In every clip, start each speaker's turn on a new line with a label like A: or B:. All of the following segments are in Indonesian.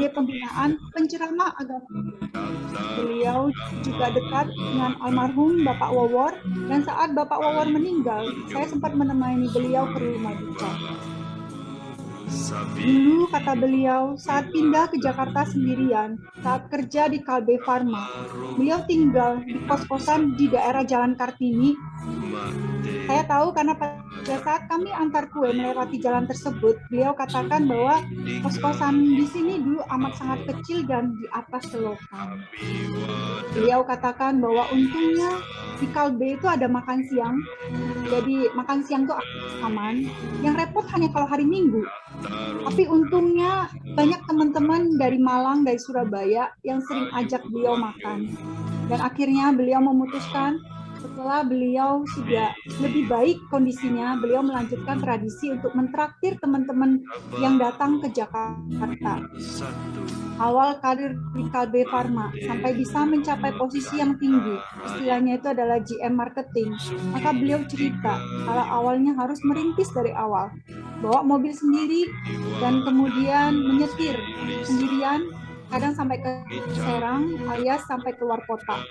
A: sebagai pembinaan penceramah agama. Beliau juga dekat dengan almarhum Bapak Wawor, dan saat Bapak Wawor meninggal, saya sempat menemani beliau ke rumah duka. Dulu, kata beliau, saat pindah ke Jakarta sendirian, saat kerja di Kalbe Farma, beliau tinggal di kos-kosan di daerah Jalan Kartini. Saya tahu karena pada saat kami antar kue melewati jalan tersebut, beliau katakan bahwa kos-kosan di sini dulu amat sangat kecil dan di atas selokan. Beliau katakan bahwa untungnya di Kalbe itu ada makan siang, jadi makan siang itu aman. Yang repot hanya kalau hari Minggu. Tapi untungnya banyak teman-teman dari Malang, dari Surabaya yang sering ajak beliau makan. Dan akhirnya beliau memutuskan setelah beliau sudah lebih baik kondisinya, beliau melanjutkan tradisi untuk mentraktir teman-teman yang datang ke Jakarta. Awal karir di Kalbe Farma sampai bisa mencapai posisi yang tinggi, istilahnya itu adalah GM Marketing, maka beliau cerita kalau awalnya harus merintis dari awal, bawa mobil sendiri dan kemudian menyetir sendirian, kadang sampai ke Serang alias sampai keluar kota.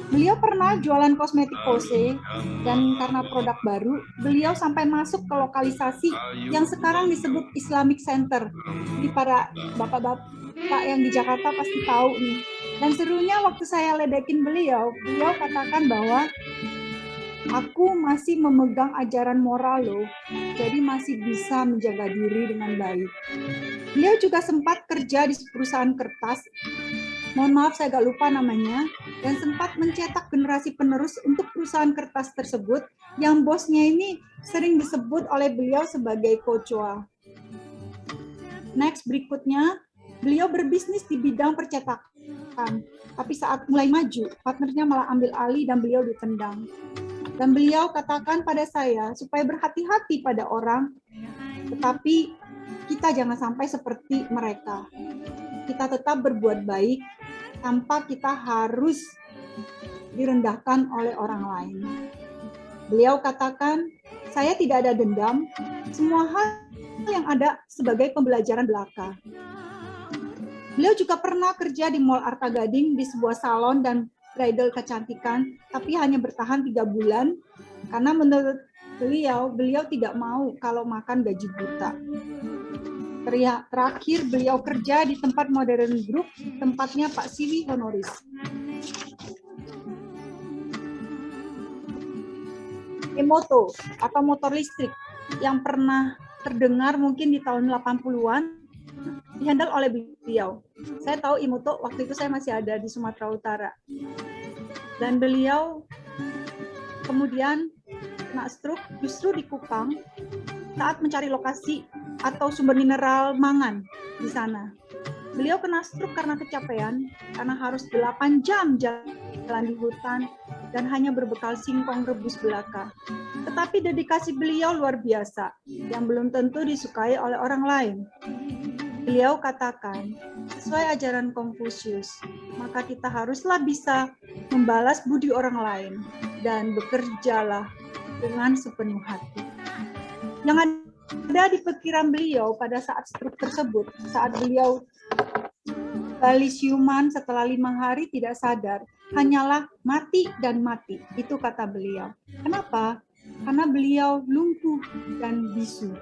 A: Beliau pernah jualan kosmetik Pose, dan karena produk baru, beliau sampai masuk ke lokalisasi yang sekarang disebut Islamic Center. Jadi para bapak-bapak yang di Jakarta pasti tahu nih. Dan serunya waktu saya ledekin beliau katakan bahwa aku masih memegang ajaran moral loh, jadi masih bisa menjaga diri dengan baik. Beliau juga sempat kerja di perusahaan kertas, mohon maaf saya agak lupa namanya, dan sempat mencetak generasi penerus untuk perusahaan kertas tersebut yang bosnya ini sering disebut oleh beliau sebagai Kocoa. Next, berikutnya, beliau berbisnis di bidang percetakan, tapi saat mulai maju, partnernya malah ambil alih dan beliau ditendang. Dan beliau katakan pada saya supaya berhati-hati pada orang, tetapi kita jangan sampai seperti mereka. Kita tetap berbuat baik, tanpa kita harus direndahkan oleh orang lain. Beliau katakan, saya tidak ada dendam, semua hal yang ada sebagai pembelajaran belaka. Beliau juga pernah kerja di Mall Arta Gading di sebuah salon dan bridal kecantikan, tapi hanya bertahan 3 bulan, karena menurut beliau tidak mau kalau makan gaji buta. Terakhir beliau kerja di tempat Modern Group, tempatnya Pak Siwi Honoris. E-moto atau motor listrik yang pernah terdengar mungkin di tahun 80-an dihandle oleh beliau. Saya tahu e-moto waktu itu saya masih ada di Sumatera Utara. Dan beliau kemudian kena stroke justru di Kupang saat mencari lokasi atau sumber mineral mangan di sana. Beliau kena stroke karena kecapean, karena harus 8 jam jalan di hutan dan hanya berbekal singkong rebus belaka. Tetapi dedikasi beliau luar biasa, yang belum tentu disukai oleh orang lain. Beliau katakan, sesuai ajaran Konfusius, maka kita haruslah bisa membalas budi orang lain dan bekerjalah dengan sepenuh hati. Yang ada di pikiran beliau pada saat stroke tersebut, saat beliau kembali siuman setelah 5 hari tidak sadar, hanyalah mati dan mati. Itu kata beliau. Kenapa? Karena beliau lumpuh dan bisu.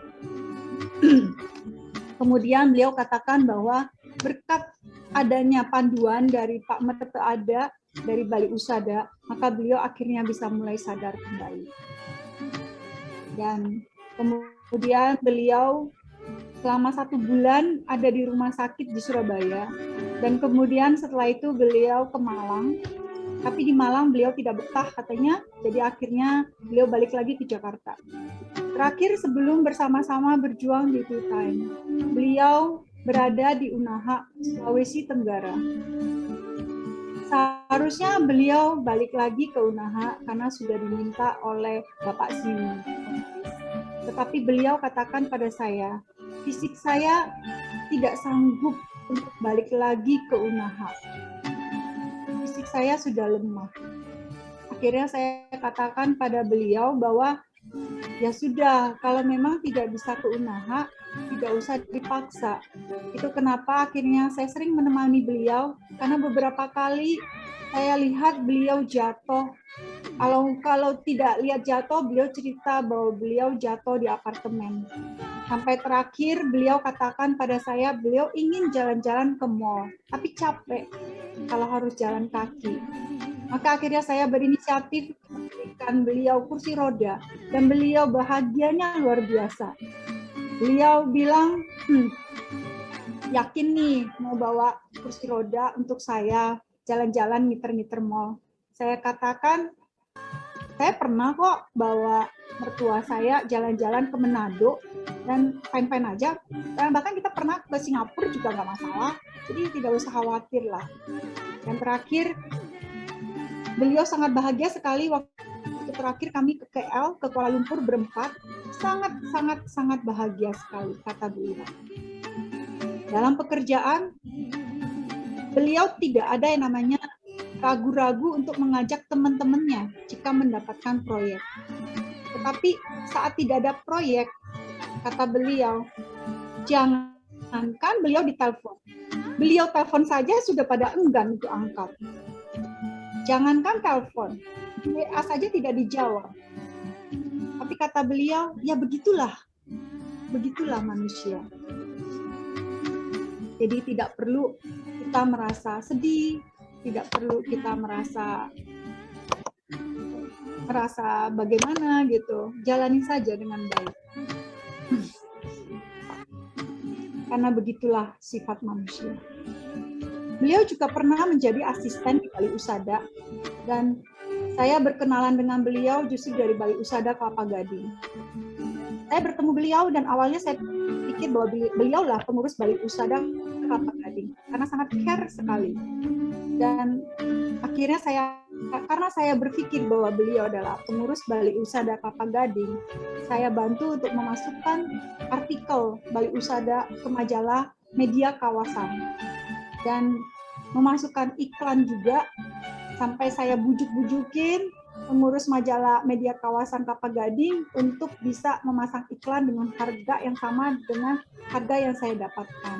A: Kemudian beliau katakan bahwa berkat adanya panduan dari Pak Mete Ada, dari Bali Usada, maka beliau akhirnya bisa mulai sadar kembali. Dan kemudian beliau selama 1 bulan ada di rumah sakit di Surabaya, dan kemudian setelah itu beliau ke Malang, tapi di Malang beliau tidak betah katanya, jadi akhirnya beliau balik lagi ke Jakarta. Terakhir sebelum bersama-sama berjuang di Tea Time, beliau berada di Unaha, Sulawesi Tenggara. Seharusnya beliau balik lagi ke Unaha karena sudah diminta oleh Bapak Siwi. Tetapi beliau katakan pada saya, fisik saya tidak sanggup untuk balik lagi ke Unaha. Fisik saya sudah lemah. Akhirnya saya katakan pada beliau bahwa ya sudah, kalau memang tidak bisa ke Unaha, tidak usah dipaksa. Itu kenapa akhirnya saya sering menemani beliau, karena beberapa kali saya lihat beliau jatuh. Kalau tidak lihat jatuh, beliau cerita bahwa beliau jatuh di apartemen. Sampai terakhir beliau katakan pada saya, beliau ingin jalan-jalan ke mall, tapi capek kalau harus jalan kaki. Maka akhirnya saya berinisiatif memberikan beliau kursi roda, dan beliau bahagianya luar biasa. Beliau bilang, yakin nih mau bawa kursi roda untuk saya jalan-jalan ngiter-ngiter mall. Saya katakan, saya pernah kok bawa mertua saya jalan-jalan ke Manado dan fine-fine aja. Dan bahkan kita pernah ke Singapura juga nggak masalah. Jadi tidak usah khawatir lah. Dan terakhir, beliau sangat bahagia sekali waktu terakhir kami ke KL, ke Kuala Lumpur berempat. Sangat bahagia sekali, kata beliau. Dalam pekerjaan, beliau tidak ada yang namanya ragu-ragu untuk mengajak teman-temannya jika mendapatkan proyek. Tetapi saat tidak ada proyek, kata beliau, jangankan beliau ditelepon. Beliau telepon saja sudah pada enggan untuk angkat. Jangankan telepon, WA saja tidak dijawab. Tapi kata beliau, ya begitulah manusia. Jadi tidak perlu kita merasa sedih, tidak perlu kita merasa bagaimana gitu. Jalani saja dengan baik. Karena begitulah sifat manusia. Beliau juga pernah menjadi asisten di Balai Usada, dan saya berkenalan dengan beliau justru dari Balai Usada Kelapa Gading. Saya bertemu beliau dan awalnya saya pikir bahwa beliaulah pengurus Balai Usada Kelapa Gading, karena sangat care sekali. Dan akhirnya karena saya berpikir bahwa beliau adalah pengurus Balai Usada Kelapa Gading, saya bantu untuk memasukkan artikel Balai Usada ke majalah Media Kawasan dan memasukkan iklan juga, sampai saya bujuk-bujukin pengurus majalah Media Kawasan Kelapa Gading untuk bisa memasang iklan dengan harga yang sama dengan harga yang saya dapatkan.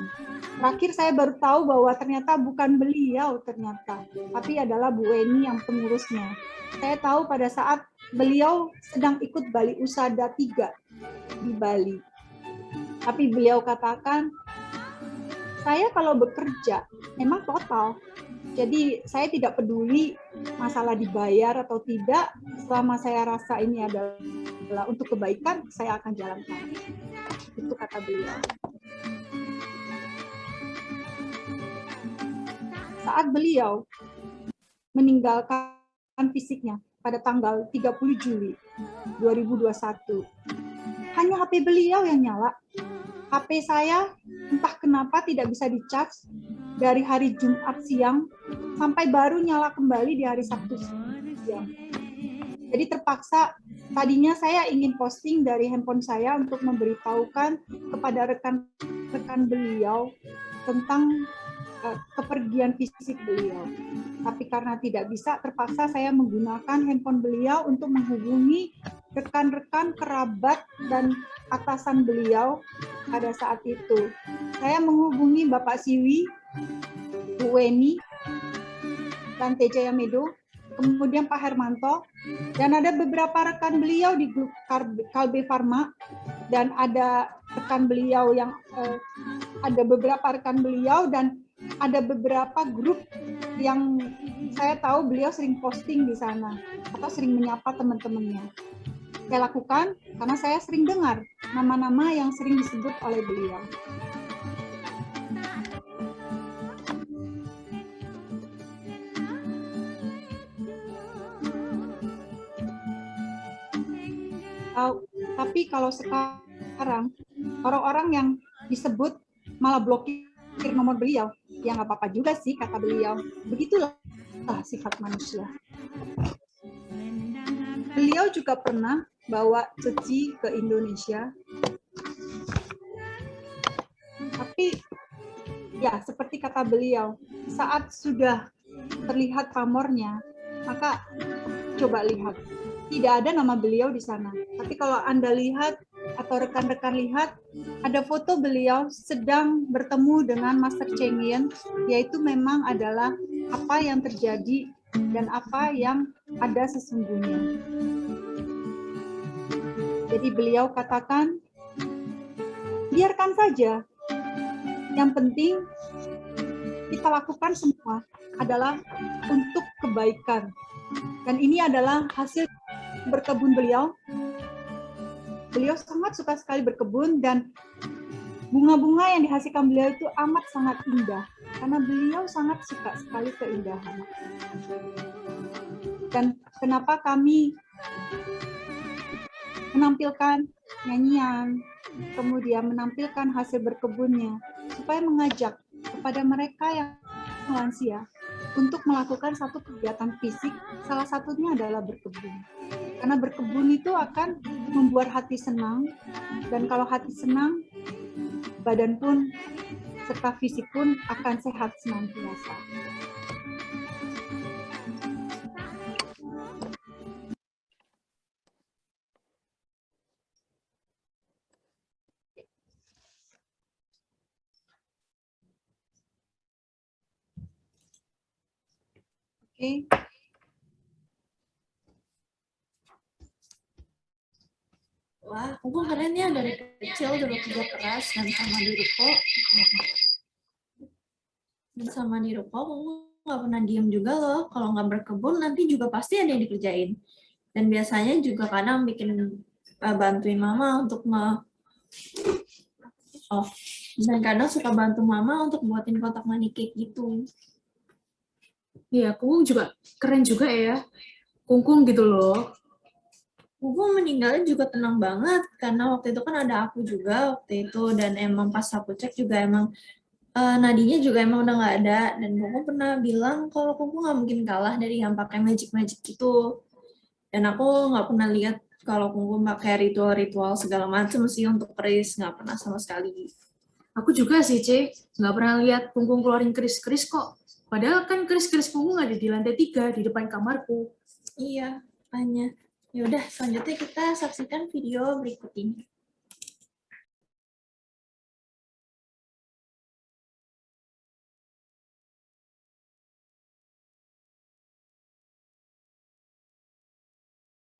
A: Terakhir saya baru tahu bahwa ternyata bukan beliau tapi adalah Bu Weni yang pengurusnya. Saya tahu pada saat beliau sedang ikut Balai Usada 3 di Bali. Tapi beliau katakan, saya kalau bekerja memang total. Jadi saya tidak peduli masalah dibayar atau tidak, selama saya rasa ini adalah untuk kebaikan, saya akan jalankan. Itu kata beliau. Saat beliau meninggalkan fisiknya pada tanggal 30 Juli 2021, hanya HP beliau yang nyala. HP saya entah kenapa tidak bisa di-charge dari hari Jumat siang sampai baru nyala kembali di hari Sabtu siang. Jadi terpaksa, tadinya saya ingin posting dari handphone saya untuk memberitahukan kepada rekan-rekan beliau tentang kepergian fisik beliau. Tapi karena tidak bisa, terpaksa saya menggunakan handphone beliau untuk menghubungi rekan-rekan, kerabat, dan atasan beliau pada saat itu. Saya menghubungi Bapak Siwi, Bu Weni, dan Teja Yamedo, kemudian Pak Hermanto, dan ada beberapa rekan beliau di grup Kalbe Pharma, dan ada beberapa rekan beliau, dan ada beberapa grup yang saya tahu beliau sering posting di sana atau sering menyapa teman-temannya. Saya lakukan karena saya sering dengar nama-nama yang sering disebut oleh beliau. Tapi kalau sekarang orang-orang yang disebut malah blokir nomor beliau, ya nggak apa-apa juga sih, kata beliau. Begitulah sifat manusia. Beliau juga pernah bawa Ceci ke Indonesia. Tapi ya seperti kata beliau, saat sudah terlihat pamornya, maka coba lihat. Tidak ada nama beliau di sana. Tapi kalau Anda lihat atau rekan-rekan lihat, ada foto beliau sedang bertemu dengan Master Cheng Yen, yaitu memang adalah apa yang terjadi dan apa yang ada sesungguhnya. Jadi beliau katakan, biarkan saja. Yang penting kita lakukan semua adalah untuk kebaikan. Dan ini adalah hasil berkebun beliau. Beliau sangat suka sekali berkebun dan bunga-bunga yang dihasilkan beliau itu amat sangat indah. Karena beliau sangat suka sekali keindahan. Dan kenapa kami menampilkan nyanyian, kemudian menampilkan hasil berkebunnya, supaya mengajak kepada mereka yang lansia untuk melakukan satu kegiatan fisik, salah satunya adalah berkebun. Karena berkebun itu akan membuat hati senang, dan kalau hati senang, badan pun serta fisik pun akan sehat senantiasa. Oke.
B: Wah, aku keren ya, dari kecil udah bekerja keras dan sama di ruko. Dan sama di ruko, aku nggak pernah diem juga loh. Kalau nggak berkebun, nanti juga pasti ada yang dikerjain. Dan biasanya juga kadang bikin bantuin mama untuk dan kadang suka bantu mama untuk buatin kotak money cake gitu.
C: Iya, Kungkung juga keren juga ya. Kungkung gitu loh.
B: Kungkung meninggalnya juga tenang banget, karena waktu itu kan ada aku juga waktu itu, dan emang pas aku cek juga emang nadinya juga emang udah nggak ada, dan Kungkung pernah bilang kalau Kungkung nggak mungkin kalah dari yang pakai magic gitu. Dan aku nggak pernah lihat kalau Kungkung pakai ritual-ritual segala macam sih untuk keris, nggak pernah sama sekali.
C: Aku juga sih, C. Nggak pernah lihat Kungkung keluarin keris-keris kok. Padahal kan keris-keris Kungkung ada di lantai 3 di depan kamarku.
B: Iya, makanya. Yaudah, selanjutnya kita saksikan video berikut ini.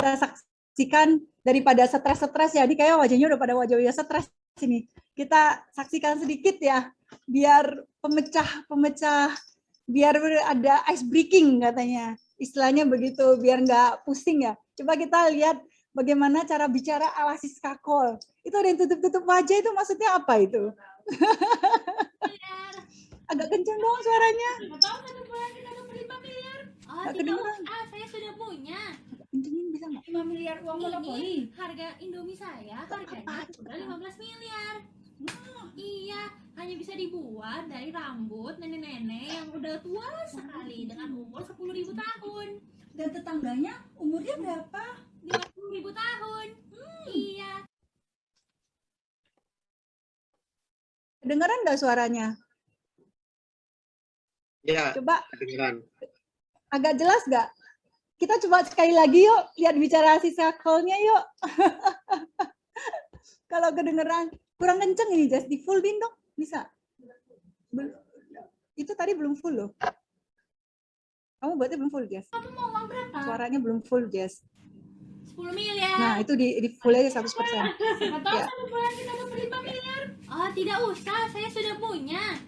A: Kita saksikan daripada stres-stres ya, ini kayak wajahnya udah pada wajah stres ini. Kita saksikan sedikit ya, biar pemecah, biar ada ice breaking katanya, istilahnya begitu, biar nggak pusing ya. Coba kita lihat bagaimana cara bicara ala Siska Cole. Itu ada yang tutup-tutup wajah, itu maksudnya apa itu? Agak kenceng dong suaranya.
D: Tahu 1 bulan kita dapat 5 miliar? Oh,
A: Nggak
D: tidak
A: kedengeran.
D: usah, saya sudah punya.
A: Kencengin bisa nggak?
D: 5 miliar uang monopoli. Harga Indomie saya harganya sudah 15 miliar. Iya, hanya bisa dibuat dari rambut nenek-nenek yang udah tua sekali dengan umur 10.000 tahun. Dan tetangganya umurnya berapa? 50.000 tahun. Iya.
A: Kedengeran nggak suaranya?
E: Ya,
A: Coba
E: kedengeran.
A: agak jelas nggak? Kita coba sekali lagi yuk, lihat bicara Siska Cole-nya yuk. Kalau kedengeran kurang kenceng ini, Jess, di full-in dong, bisa? Itu tadi belum full loh. Kamu berarti belum full, Jess.
D: Kamu mau uang berapa?
A: Suaranya belum full, Jess.
D: 10 miliar.
A: Nah, itu di full aja 100%.
D: Siapa tahu
A: Ya.
D: 1 bulan kita dapat 5 miliar. Oh, tidak usah, saya sudah punya.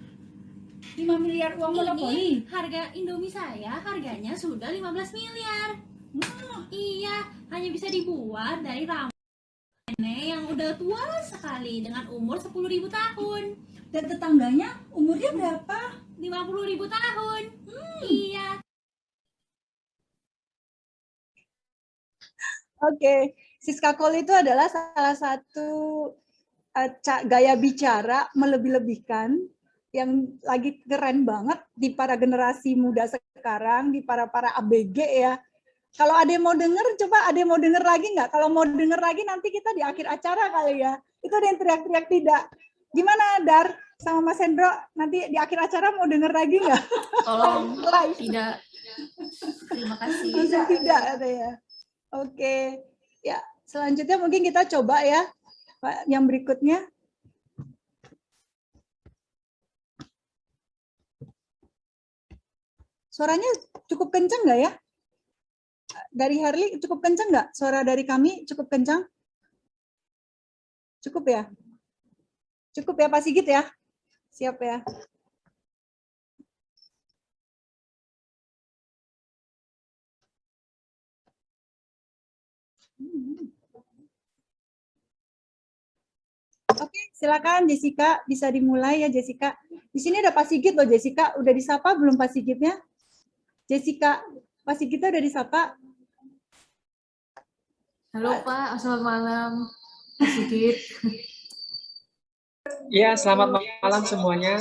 D: 5 miliar uang monopoli. Harga Indomie saya harganya sudah 15 miliar. Iya, hanya bisa dibuat dari rambut nenek yang udah tua sekali dengan umur 10.000 tahun. Dan tetangganya umurnya berapa? 50.000 tahun. Iya.
A: Oke, Siska Cole itu adalah salah satu gaya bicara melebih-lebihkan yang lagi keren banget di para generasi muda sekarang, di para ABG ya. Kalau ada yang mau denger, coba ada yang mau denger lagi nggak? Kalau mau denger lagi nanti kita di akhir acara kali ya. Itu ada yang teriak-teriak tidak. Gimana Dar sama Mas Hendro? Nanti di akhir acara mau denger lagi nggak?
B: Tolong,
A: Live.
B: tidak. Terima kasih.
A: Langsung tidak katanya. Oke. Ya, selanjutnya mungkin kita coba ya. Yang berikutnya. Suaranya cukup kencang nggak ya? Dari Herli cukup kencang nggak? Suara dari kami cukup kencang? Cukup ya? Cukup ya Pak Sigit ya? Siap ya? Oke, silakan Jessica, bisa dimulai ya Jessica. Di sini ada Pak Sigit loh Jessica, udah disapa belum Pak Sigitnya? Jessica, Pak Sigitnya udah disapa?
C: Halo Pak, selamat malam. Pak Sigit.
E: Ya, selamat malam semuanya.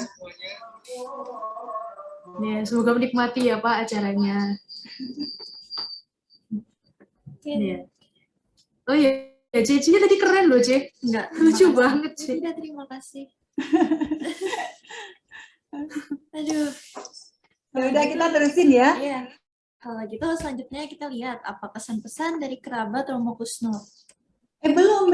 C: Ya, semoga menikmati ya Pak acaranya. Ya. Oh iya, ya, Cici tadi keren loh, Cik.
B: Enggak.
C: Lucu banget, Cik.
B: Tidak, terima kasih. Aduh.
A: Ya udah kita terusin ya.
B: Iya. Kalau gitu selanjutnya kita lihat apa pesan-pesan dari kerabat Romo Kusno.
A: Belum.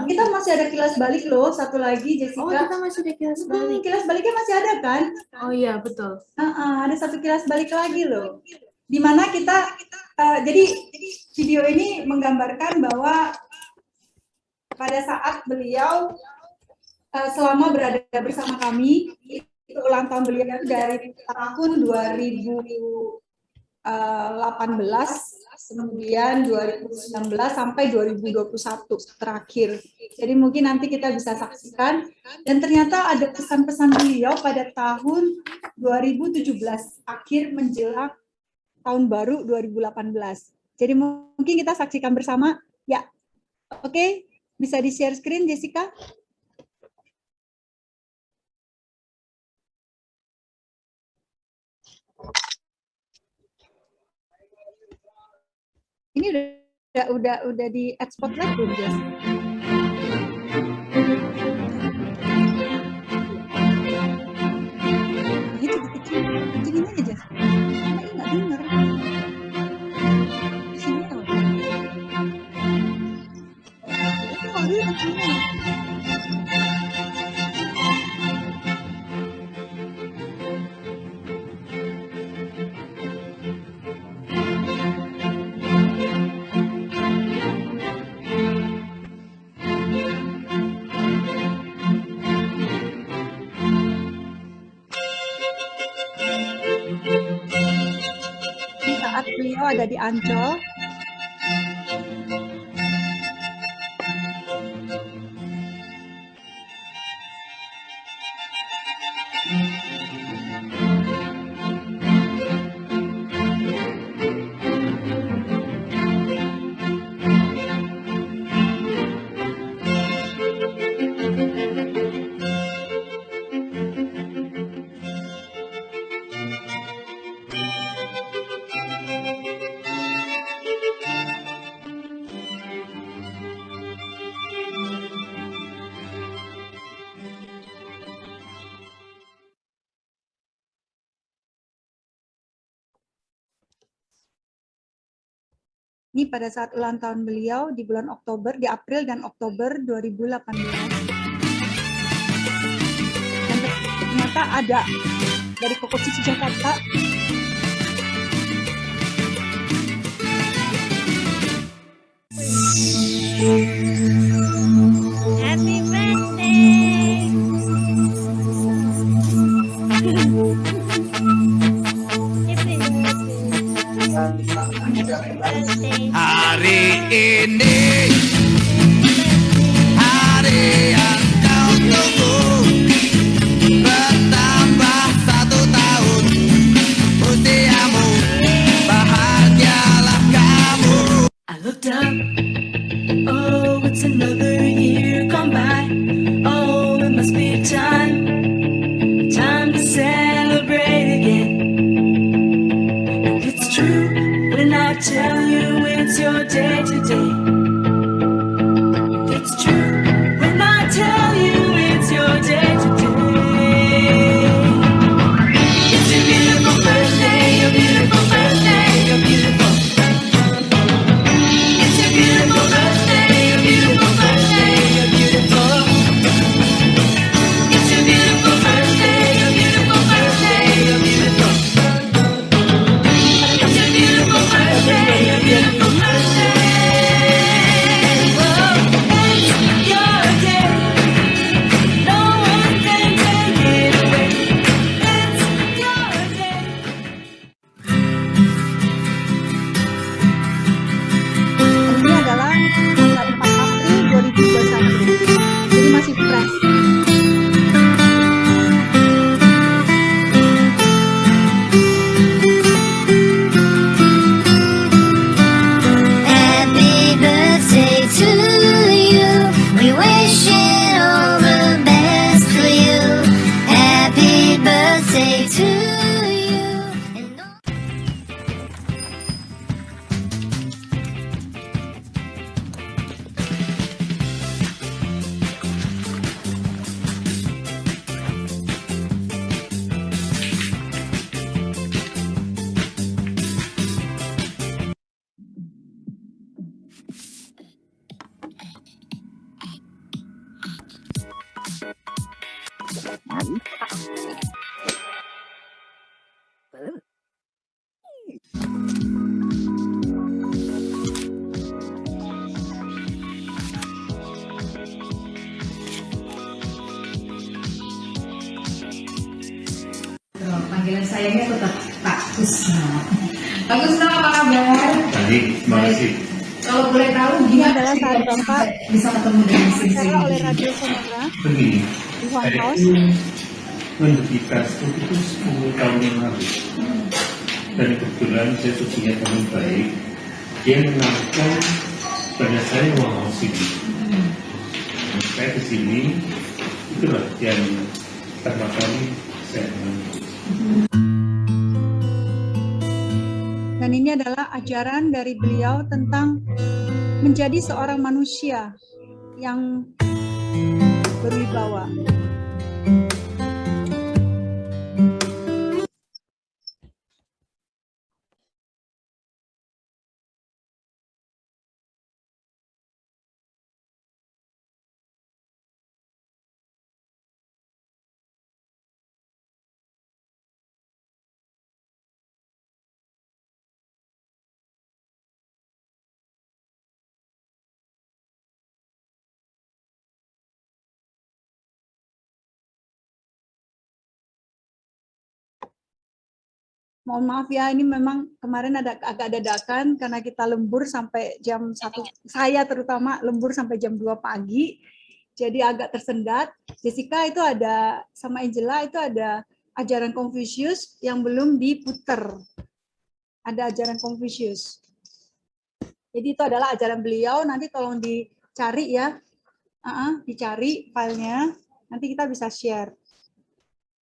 A: Kita masih ada kilas balik loh, satu lagi Jessica.
B: Oh, kita masih ada kilas balik.
A: Kilas baliknya masih ada kan?
C: Oh iya, betul.
A: Ada satu kilas balik lagi loh. Di mana kita, jadi video ini menggambarkan bahwa pada saat beliau selama berada bersama kami, itu ulang tahun beliau dari tahun 2018, kemudian 2019 sampai 2021 terakhir. Jadi mungkin nanti kita bisa saksikan. Dan ternyata ada pesan-pesan beliau pada tahun 2017, akhir menjelang tahun baru 2018. Jadi mungkin kita saksikan bersama. Ya, oke. Bisa di-share screen, Jessica? Ini udah di add spotlight belum, Jess? Gitu kecilin aja, Jess. Karena ini nggak denger. Di sini apa? Itu kalau dia kecilin. Beliau ada di Ancol. Ini pada saat ulang tahun beliau di bulan Oktober, di April dan Oktober 2018. Dan ternyata ada dari Koko Cici Jakarta.
D: Happy birthday.
F: Hari ini hari yang kau tunggu, bertambah 1 tahun usiamu, bahagialah kamu.
G: I looked up, oh, it's another year gone by. Oh, it must be time to celebrate again. And it's true when I tell you it's your day today. It's true when I tell you it's your day today. It's a beautiful birthday, your beautiful birthday, your beautiful. It's a beautiful birthday, your beautiful birthday, your beautiful.
H: Panggilan sayangnya tetap Pak Kusno. Pak Kusno apa kabar?
I: Baik, terima kasih.
H: Kalau boleh tahu
A: Ini
H: gimana
A: adalah
H: sih
A: saat
H: kok
A: Bapak
H: sampai bisa ketemu dengan
A: wawancara
H: Sing
A: oleh
H: Sing?
A: Radio Sonora
I: Begini,
A: di One
I: saya
A: House.
I: itu menderita stroke itu 10 tahun yang lalu. Dan kebetulan saya tuh punya teman baik, dia mengenalkan pada saya One House ini. Dan saya ke sini, itulah yang pertama kali saya kenal.
A: Dan ini adalah ajaran dari beliau tentang menjadi seorang manusia yang berwibawa. Mohon maaf ya, ini memang kemarin agak dadakan karena kita lembur sampai jam 1, saya terutama lembur sampai jam 2 pagi, jadi agak tersendat. Jessica itu ada, sama Angela itu ada ajaran Confucius yang belum diputer. Ada ajaran Confucius. Jadi itu adalah ajaran beliau, nanti tolong dicari ya, dicari filenya, nanti kita bisa share.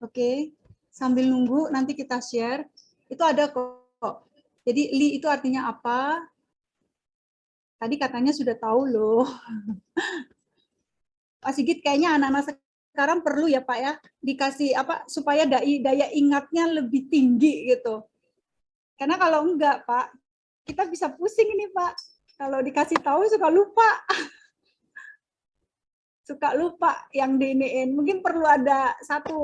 A: Oke, sambil nunggu nanti kita share. Itu ada kok. Jadi li itu artinya apa? Tadi katanya sudah tahu loh. Pak Sigit, kayaknya anak-anak sekarang perlu ya Pak ya, dikasih apa supaya daya ingatnya lebih tinggi gitu. Karena kalau enggak Pak, kita bisa pusing ini Pak. Kalau dikasih tahu suka lupa. Suka lupa yang diiniin. Mungkin perlu ada satu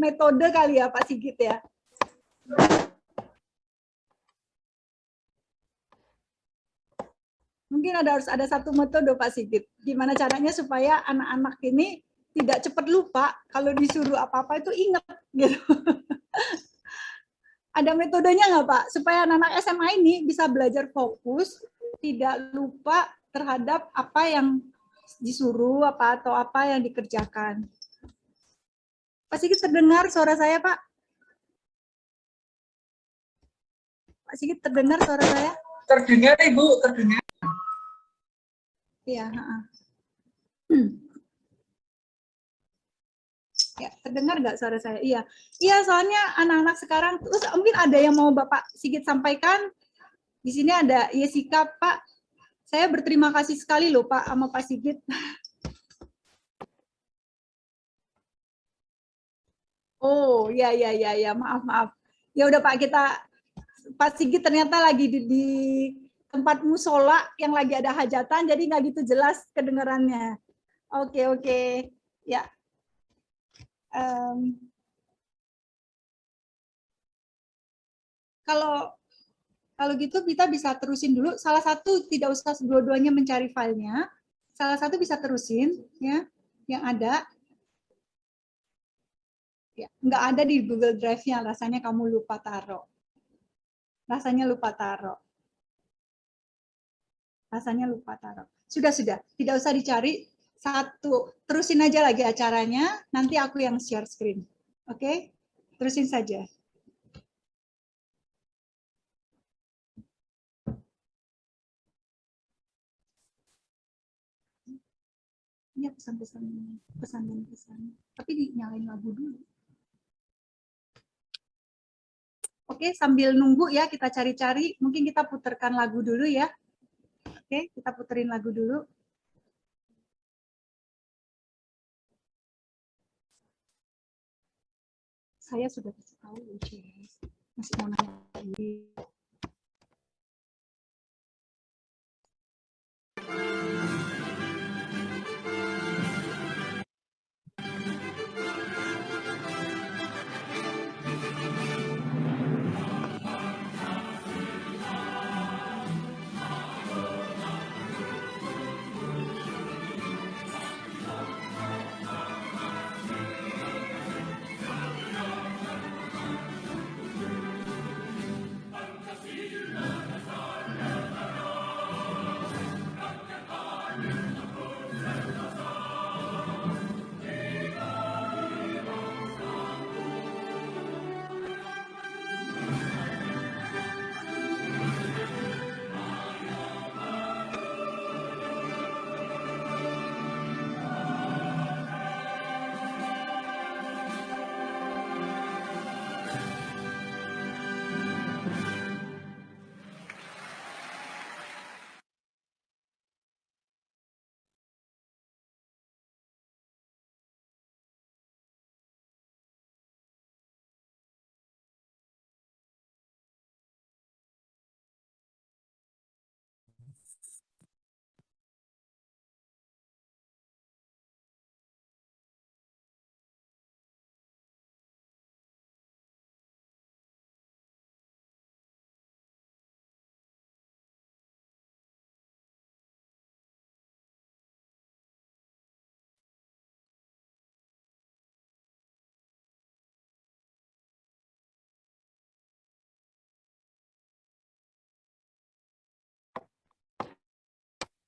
A: metode kali ya Pak Sigit ya. Mungkin harus ada satu metode Pak Sigit. Gimana caranya supaya anak-anak ini tidak cepat lupa, kalau disuruh apa-apa itu ingat gitu. Ada metodenya nggak Pak? Supaya anak-anak SMA ini bisa belajar fokus, tidak lupa terhadap apa yang disuruh atau apa yang dikerjakan. Pak Sigit terdengar suara saya Pak? Pak Sigit terdengar suara saya?
E: Terdengar Ibu, terdengar.
A: Iya. Ya, terdengar nggak suara saya? Iya. Iya, soalnya anak-anak sekarang, terus mungkin ada yang mau Bapak Sigit sampaikan. Di sini ada Jessica, Pak. Saya berterima kasih sekali loh Pak sama Pak Sigit. Oh, ya, maaf. Ya udah Pak, Pak Sigit ternyata lagi di tempat musola yang lagi ada hajatan, jadi nggak gitu jelas kedengarannya. Oke. Ya. Kalau gitu kita bisa terusin dulu. Salah satu tidak usah dua-duanya mencari filenya. Salah satu bisa terusin ya, yang ada. Ya, nggak ada di Google Drive-nya, rasanya kamu lupa taruh. Rasanya lupa taruh. Sudah. Tidak usah dicari. Satu, terusin aja lagi acaranya. Nanti aku yang share screen. Oke? Terusin saja. Iya, pesan. Tapi dinyalain lagu dulu. Oke, sambil nunggu ya, kita cari-cari. Mungkin kita putarkan lagu dulu ya. Oke, kita puterin lagu dulu. Saya sudah kasih tahu, masih mau nanya lagi.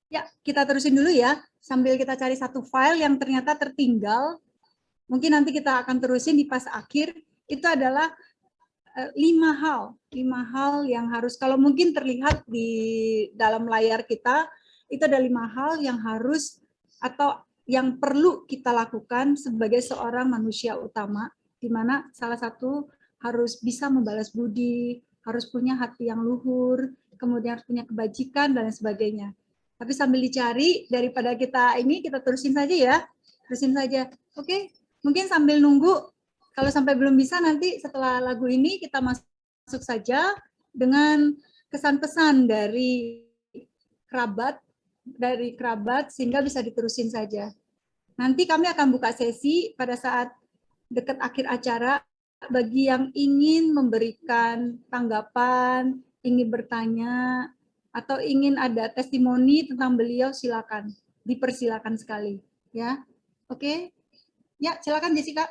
A: Ya, kita terusin dulu ya, sambil kita cari satu file yang ternyata tertinggal. Mungkin nanti kita akan terusin di pas akhir. Itu adalah 5 hal yang harus, kalau mungkin terlihat di dalam layar kita, itu ada 5 hal yang harus atau yang perlu kita lakukan sebagai seorang manusia utama, di mana salah satu harus bisa membalas budi, harus punya hati yang luhur, kemudian harus punya kebajikan, dan lain sebagainya. Tapi sambil dicari, daripada kita terusin saja ya. Terusin saja. Oke, mungkin sambil nunggu, kalau sampai belum bisa nanti setelah lagu ini kita masuk saja dengan kesan-pesan dari kerabat sehingga bisa diterusin saja. Nanti kami akan buka sesi pada saat dekat akhir acara bagi yang ingin memberikan tanggapan, ingin bertanya, atau ingin ada testimoni tentang beliau, silakan, dipersilakan sekali, ya. Oke, ya silakan Jessica.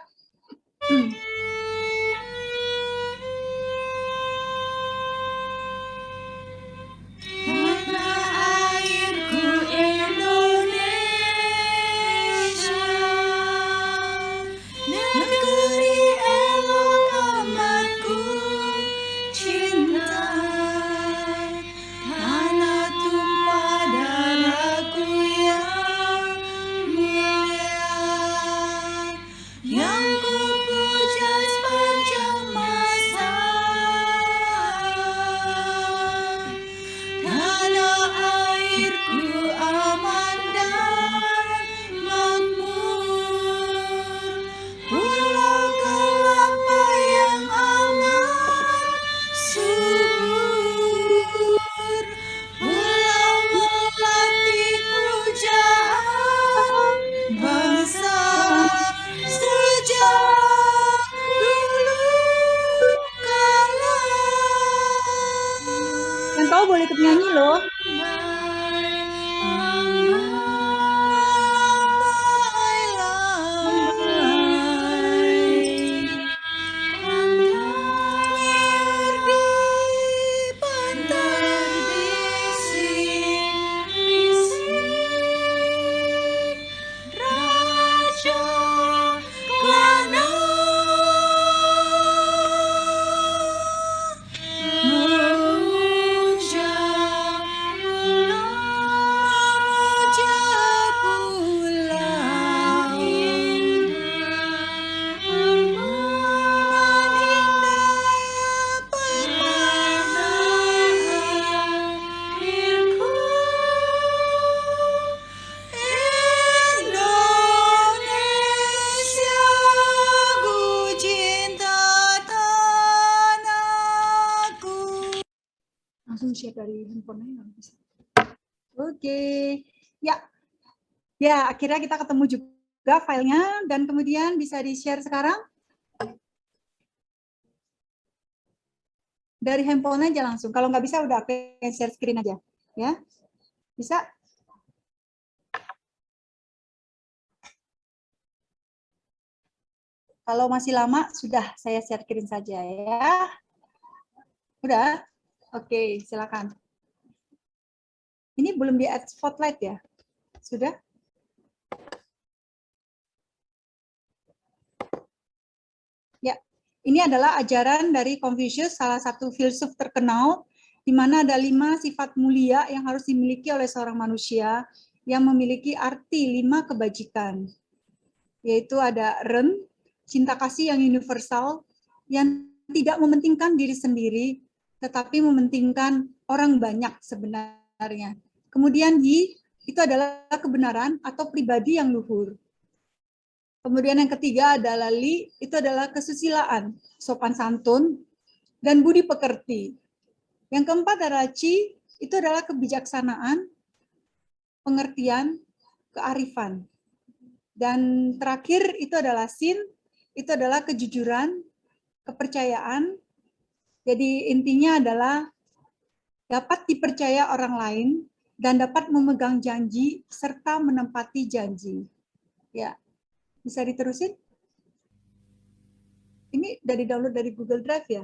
A: Yang tahu boleh ikut nyanyi loh. Langsung share dari handphonenya nggak bisa. Oke, ya akhirnya kita ketemu juga filenya dan kemudian bisa di-share sekarang dari handphone aja langsung. Kalau nggak bisa udah aku share screen aja, ya bisa. Kalau masih lama sudah saya share screen saja ya. Udah. Oke, silakan. Ini belum di-add spotlight ya? Sudah? Ya, ini adalah ajaran dari Confucius, salah satu filsuf terkenal, di mana ada 5 sifat mulia yang harus dimiliki oleh seorang manusia yang memiliki arti 5 kebajikan. Yaitu ada ren, cinta kasih yang universal, yang tidak mementingkan diri sendiri, tetapi mementingkan orang banyak sebenarnya. Kemudian yi, itu adalah kebenaran atau pribadi yang luhur. Kemudian yang ketiga adalah li, itu adalah kesusilaan, sopan santun, dan budi pekerti. Yang keempat adalah ci, itu adalah kebijaksanaan, pengertian, kearifan. Dan terakhir itu adalah sin, itu adalah kejujuran, kepercayaan. Jadi intinya adalah dapat dipercaya orang lain dan dapat memegang janji serta menempati janji. Ya, bisa diterusin? Ini dari download dari Google Drive ya?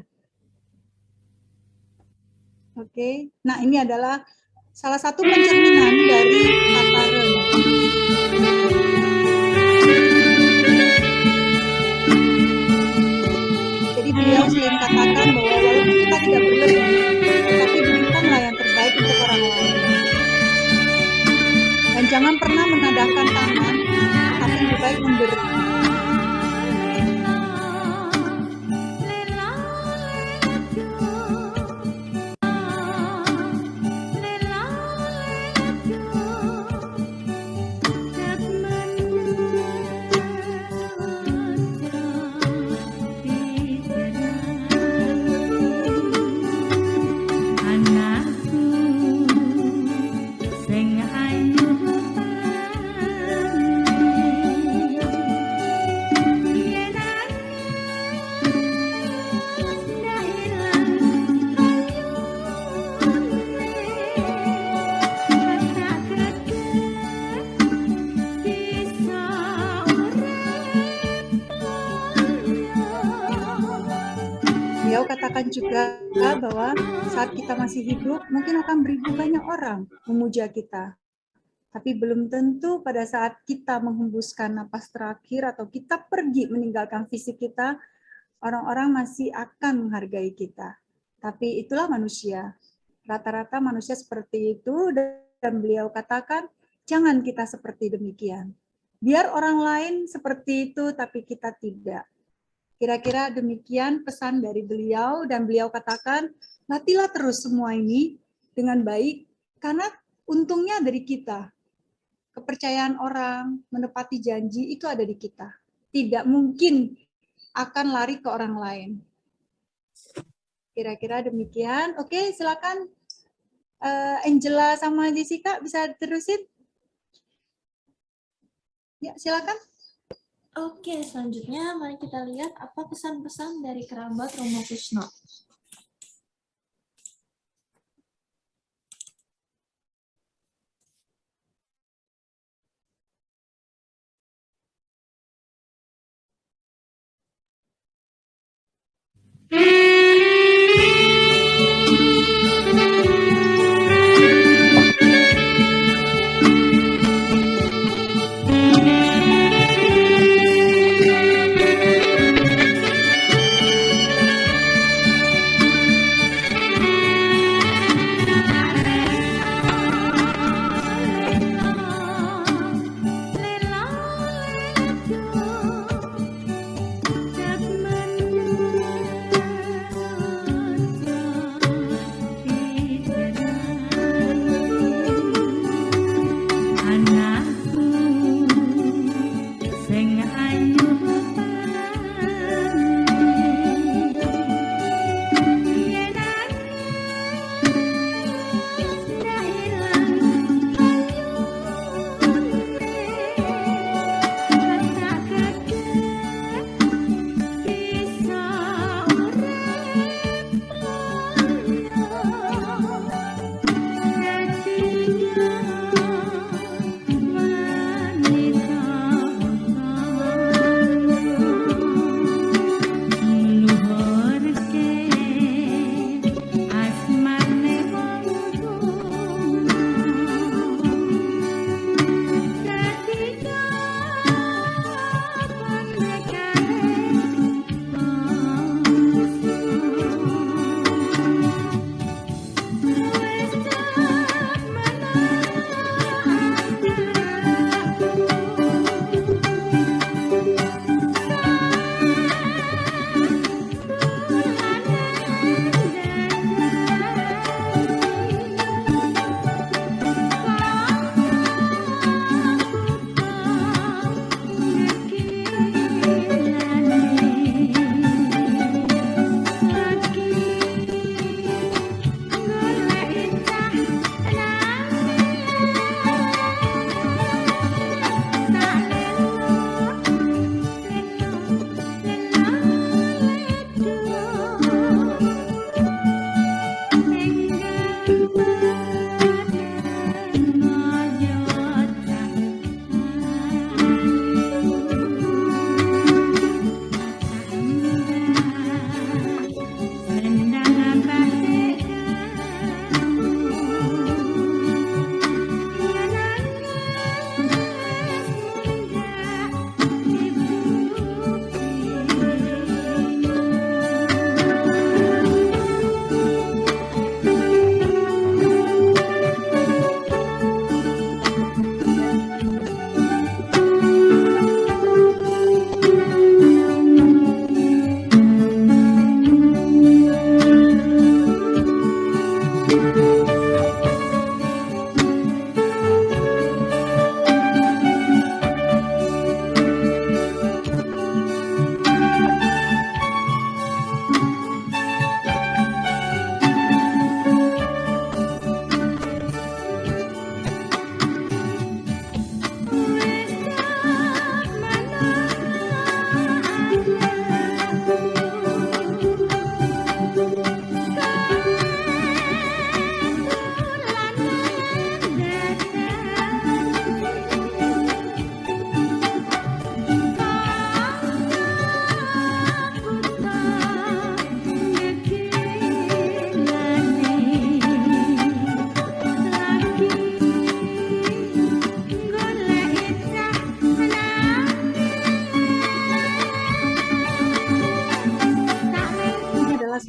A: Oke. Nah, ini adalah salah satu pencerminan dari kata ren. Jadi beliau sering katakan bahwa walaupun kita tidak berlebih, tetapi berikanlah yang terbaik untuk orang lain. Dan jangan pernah menadahkan tangan, tapi lebih baik memberi. Beliau katakan juga bahwa saat kita masih hidup, mungkin akan beribu banyak orang memuja kita. Tapi belum tentu pada saat kita menghembuskan napas terakhir atau kita pergi meninggalkan fisik kita, orang-orang masih akan menghargai kita. Tapi itulah manusia. Rata-rata manusia seperti itu, dan beliau katakan, jangan kita seperti demikian. Biar orang lain seperti itu, tapi kita tidak. Kira-kira demikian pesan dari beliau, dan beliau katakan, latihlah terus semua ini dengan baik, karena untungnya dari kita. Kepercayaan orang, menepati janji, itu ada di kita. Tidak mungkin akan lari ke orang lain. Kira-kira demikian. Oke, silakan Angela sama Jessica bisa terusin. Ya, silakan.
B: Oke, selanjutnya mari kita lihat apa pesan-pesan dari kerabat Romo Kusno.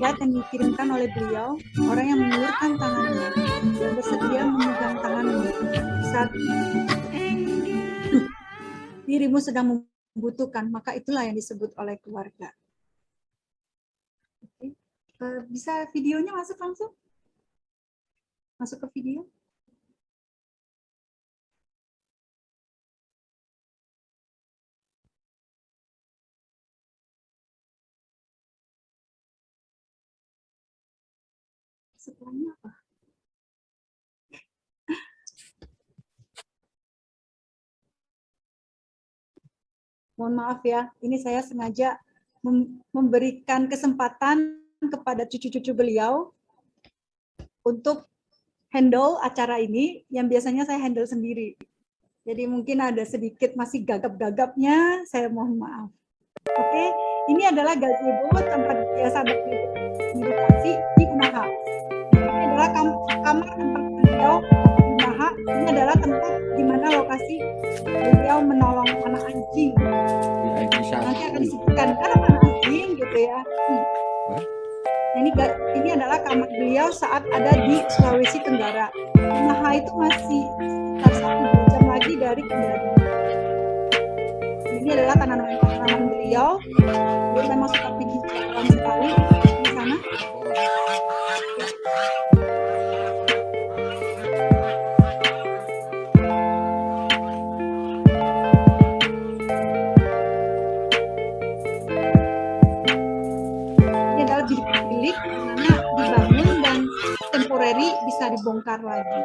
A: surat yang dikirimkan oleh beliau, orang yang mengulurkan tangannya dan bersedia memegang tanganmu saat dirimu sedang membutuhkan, maka itulah yang disebut oleh keluarga. Oke. Bisa videonya masuk langsung? Masuk ke video. Setelahnya apa? Mohon maaf ya, ini saya sengaja memberikan kesempatan kepada cucu-cucu beliau untuk handle acara ini yang biasanya saya handle sendiri. Jadi mungkin ada sedikit masih gagap-gagapnya, saya mohon maaf. Oke, ini adalah gazebo tempat biasa meditasi di Unaha. Ini adalah kamar tempat beliau di Unaha. Ini adalah tempat di mana lokasi beliau menolong anak anjing. Nanti akan disebutkan karena anak anjing gitu ya. Ini adalah kamar beliau saat ada di Sulawesi Tenggara. Unaha itu masih sekitar 1 jam lagi dari Kendari. Ini adalah tanaman beliau. Dia memang suka pergi jalan sekali di sana. Ini adalah bilik-bilik mana dibangun dan temporary bisa dibongkar lagi.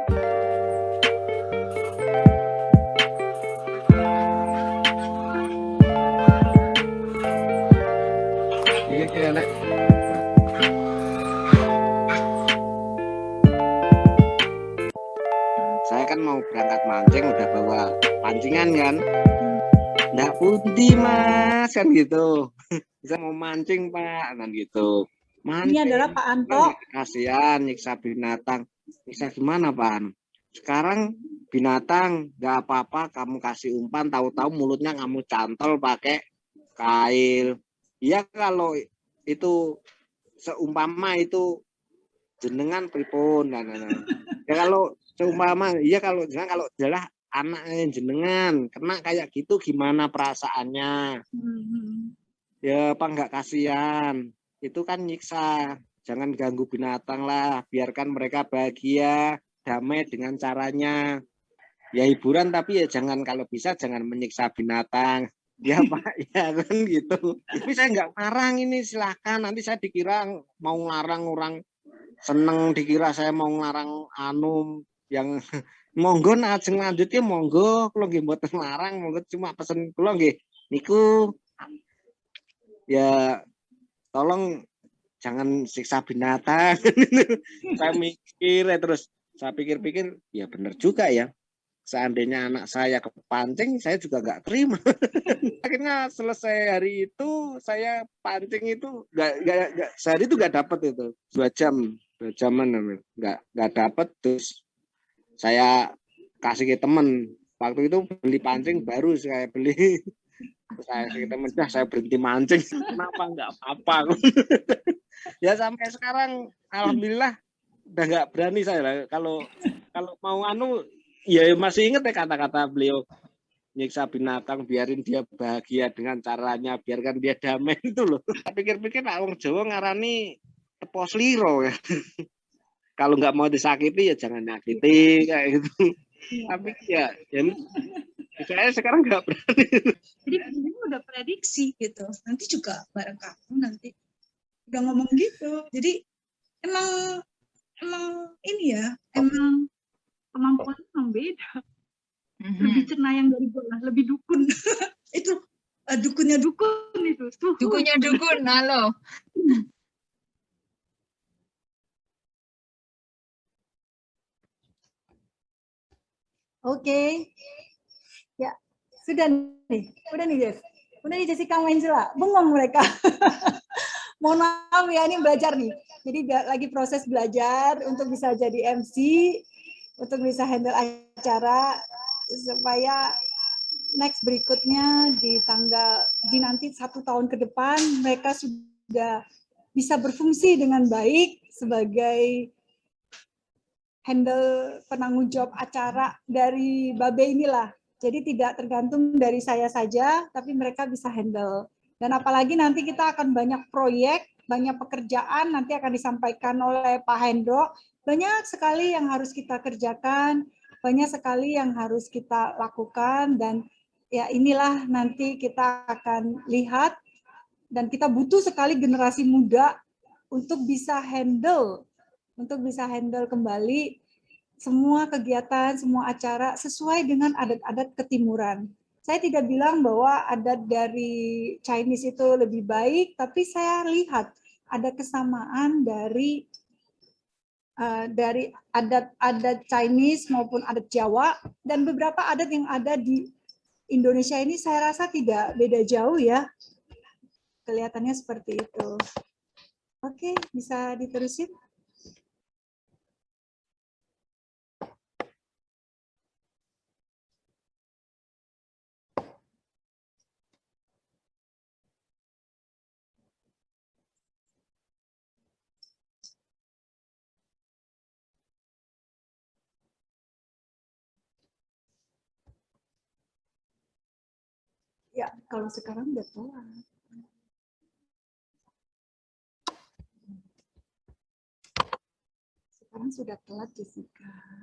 J: Saya kan mau berangkat mancing udah bawa pancingan kan, nggak pundi mas kan gitu. Saya mau mancing pak kan gitu. Mancing,
A: ini adalah Pak Anto.
J: Kasihan nyiksa binatang. Nyiksa gimana Pak? Sekarang binatang nggak apa-apa kamu kasih umpan, tahu-tahu mulutnya kamu cantol pakai kail. Ya kalau itu seumpama itu jenengan pripun nah. Ya kalau seumpama iya kalau jelas anaknya jenengan kena kayak gitu gimana perasaannya? Ya apa nggak kasihan? Itu kan nyiksa. Jangan ganggu binatang lah, biarkan mereka bahagia, damai dengan caranya. Ya hiburan tapi ya jangan, kalau bisa jangan menyiksa binatang. Ya Pak, ya kan gitu. Tapi saya nggak ngarang ini, silahkan. Nanti saya dikira mau ngarang orang seneng, dikira saya mau ngarang yang monggo ajeng lanjutnya monggo, kalau nggih mboten larang, monggo cuma pesen kula nggih niku ya tolong jangan siksa binatang. Saya mikir terus saya pikir-pikir ya benar juga ya. Seandainya anak saya kepancing, saya juga nggak terima. Akhirnya selesai hari itu, saya pancing itu nggak sehari itu nggak dapat itu 2 jaman nggak dapat. Terus saya kasih ke temen. Waktu itu beli pancing baru saya beli. Saya kasih ke temen, saya berhenti mancing. Kenapa nggak apa-apa? Ya sampai sekarang, alhamdulillah udah nggak berani saya. Kalau mau ya masih ingat ya kata-kata beliau, nyiksa binatang, biarin dia bahagia dengan caranya, biarkan dia damai itu loh. Pikir-pikir orang Jawa ngarani tepos liro ya. Kalau nggak mau disakiti ya jangan nyakiti kayak gitu. Tapi ya saya sekarang nggak berani.
K: Jadi ini udah prediksi gitu. Nanti juga bareng kamu nanti udah ngomong gitu. Jadi emang ini ya, emang kemampuan memang beda. Lebih cenayang dari gue lah, lebih dukun. Itu dukunnya dukun itu.
H: Dukunnya dukun, halo.
A: Oke. Ya, sudah nih Jess. Udah nih Jessica Angela. Bengong mereka. Mohon maaf ya, ini belajar nih. Jadi lagi proses belajar untuk bisa jadi MC, untuk bisa handle acara, supaya next berikutnya di nanti 1 tahun ke depan mereka sudah bisa berfungsi dengan baik sebagai handle penanggung jawab acara dari Babe inilah. Jadi tidak tergantung dari saya saja, tapi mereka bisa handle. Dan apalagi nanti kita akan banyak proyek, banyak pekerjaan nanti akan disampaikan oleh Pak Hendro. Banyak sekali yang harus kita kerjakan, banyak sekali yang harus kita lakukan, dan ya inilah nanti kita akan lihat, dan kita butuh sekali generasi muda untuk bisa handle kembali semua kegiatan, semua acara sesuai dengan adat-adat ketimuran. Saya tidak bilang bahwa adat dari Chinese itu lebih baik, tapi saya lihat ada kesamaan dari adat Chinese maupun adat Jawa, dan beberapa adat yang ada di Indonesia ini saya rasa tidak beda jauh ya. Kelihatannya seperti itu. Oke, bisa diterusin? Ya, kalau sekarang udah telat. Sekarang sudah telat, Jessica.